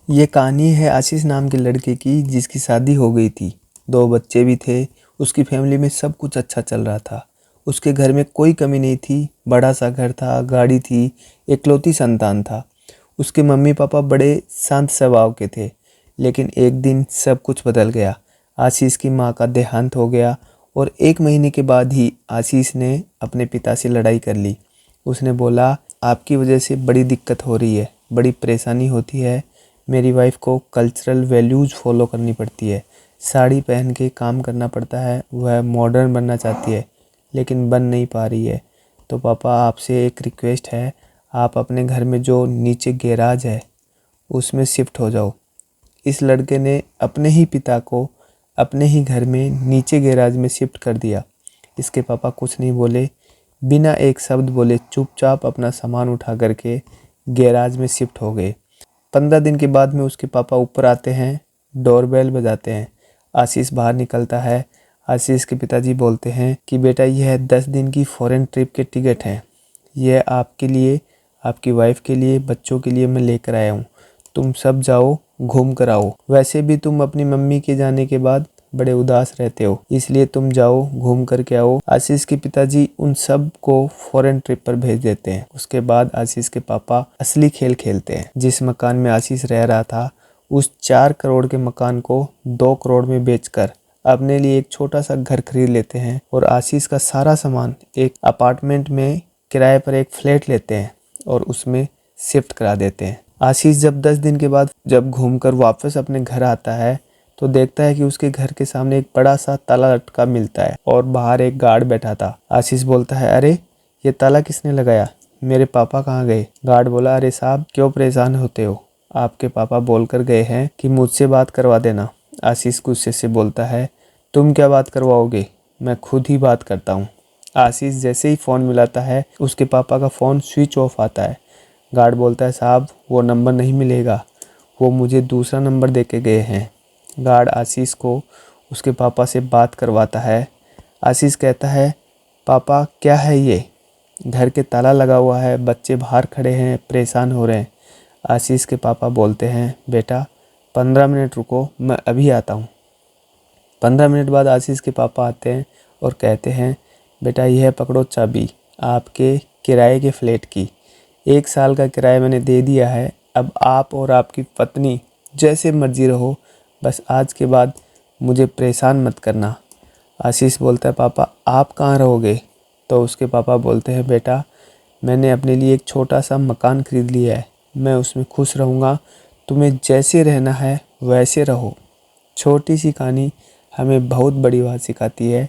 ये कहानी है आशीष नाम के लड़के की, जिसकी शादी हो गई थी। 2 बच्चे भी थे। उसकी फैमिली में सब कुछ अच्छा चल रहा था। उसके घर में कोई कमी नहीं थी। बड़ा सा घर था, गाड़ी थी, इकलौती संतान था। उसके मम्मी पापा बड़े शांत स्वभाव के थे। लेकिन एक दिन सब कुछ बदल गया। आशीष की माँ का देहांत हो गया और 1 महीने के बाद ही आशीष ने अपने पिता से लड़ाई कर ली। उसने बोला, आपकी वजह से बड़ी दिक्कत हो रही है, बड़ी परेशानी होती है। मेरी वाइफ को कल्चरल वैल्यूज़ फॉलो करनी पड़ती है, साड़ी पहन के काम करना पड़ता है। वह मॉडर्न बनना चाहती है लेकिन बन नहीं पा रही है। तो पापा, आपसे एक रिक्वेस्ट है, आप अपने घर में जो नीचे गैराज है उसमें शिफ्ट हो जाओ। इस लड़के ने अपने ही पिता को अपने ही घर में नीचे गैराज में शिफ्ट कर दिया। इसके पापा कुछ नहीं बोले, बिना एक शब्द बोले चुपचाप अपना सामान उठा करके गैराज में शिफ्ट हो गए। 15 दिन के बाद में उसके पापा ऊपर आते हैं, डोरबेल बजाते हैं। आशीष बाहर निकलता है। आशीष के पिताजी बोलते हैं कि बेटा, यह 10 दिन की फॉरेन ट्रिप के टिकट हैं। यह आपके लिए, आपकी वाइफ के लिए, बच्चों के लिए मैं लेकर आया हूँ। तुम सब जाओ, घूम कर आओ। वैसे भी तुम अपनी मम्मी के जाने के बाद बड़े उदास रहते हो, इसलिए तुम जाओ, घूम कर के आओ। आशीष के पिताजी उन सब को फॉरेन ट्रिप पर भेज देते हैं। उसके बाद आशीष के पापा असली खेल खेलते हैं। जिस मकान में आशीष रह रहा था, उस 4 करोड़ के मकान को 2 करोड़ में बेचकर अपने लिए एक छोटा सा घर खरीद लेते हैं और आशीष का सारा सामान एक अपार्टमेंट में किराए पर एक फ्लैट लेते हैं और उसमें शिफ्ट करा देते हैं। आशीष जब 10 दिन के बाद जब घूमकर वापस अपने घर आता है तो देखता है कि उसके घर के सामने एक बड़ा सा ताला लटका मिलता है और बाहर एक गार्ड बैठा था। आशीष बोलता है, अरे ये ताला किसने लगाया, मेरे पापा कहाँ गए? गार्ड बोला, अरे साहब, क्यों परेशान होते हो? आपके पापा बोलकर गए हैं कि मुझसे बात करवा देना। आशीष गुस्से से बोलता है, तुम क्या बात करवाओगे, मैं खुद ही बात करता हूँ। आशीष जैसे ही फ़ोन मिलाता है, उसके पापा का फ़ोन स्विच ऑफ आता है। गार्ड बोलता है, साहब वो नंबर नहीं मिलेगा, वो मुझे दूसरा नंबर दे के गए हैं। गार्ड आशीष को उसके पापा से बात करवाता है। आशीष कहता है, पापा क्या है ये? घर के ताला लगा हुआ है, बच्चे बाहर खड़े हैं, परेशान हो रहे हैं। आशीष के पापा बोलते हैं, बेटा 15 मिनट रुको, मैं अभी आता हूँ। 15 मिनट बाद आशीष के पापा आते हैं और कहते हैं, बेटा यह पकड़ो चाबी आपके किराए के फ्लैट की। 1 साल का किराया मैंने दे दिया है, अब आप और आपकी पत्नी जैसे मर्जी रहो, बस आज के बाद मुझे परेशान मत करना। आशीष बोलता है, पापा आप कहाँ रहोगे? तो उसके पापा बोलते हैं, बेटा मैंने अपने लिए एक छोटा सा मकान खरीद लिया है, मैं उसमें खुश रहूँगा, तुम्हें जैसे रहना है वैसे रहो। छोटी सी कहानी हमें बहुत बड़ी बात सिखाती है।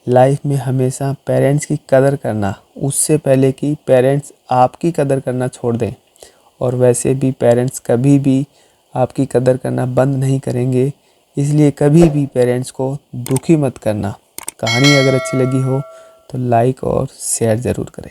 लाइफ में हमेशा पेरेंट्स की कदर करना, उससे पहले कि पेरेंट्स आपकी कदर करना छोड़ दें। और वैसे भी पेरेंट्स कभी भी आपकी कदर करना बंद नहीं करेंगे, इसलिए कभी भी पेरेंट्स को दुखी मत करना। कहानी अगर अच्छी लगी हो तो लाइक और शेयर ज़रूर करें।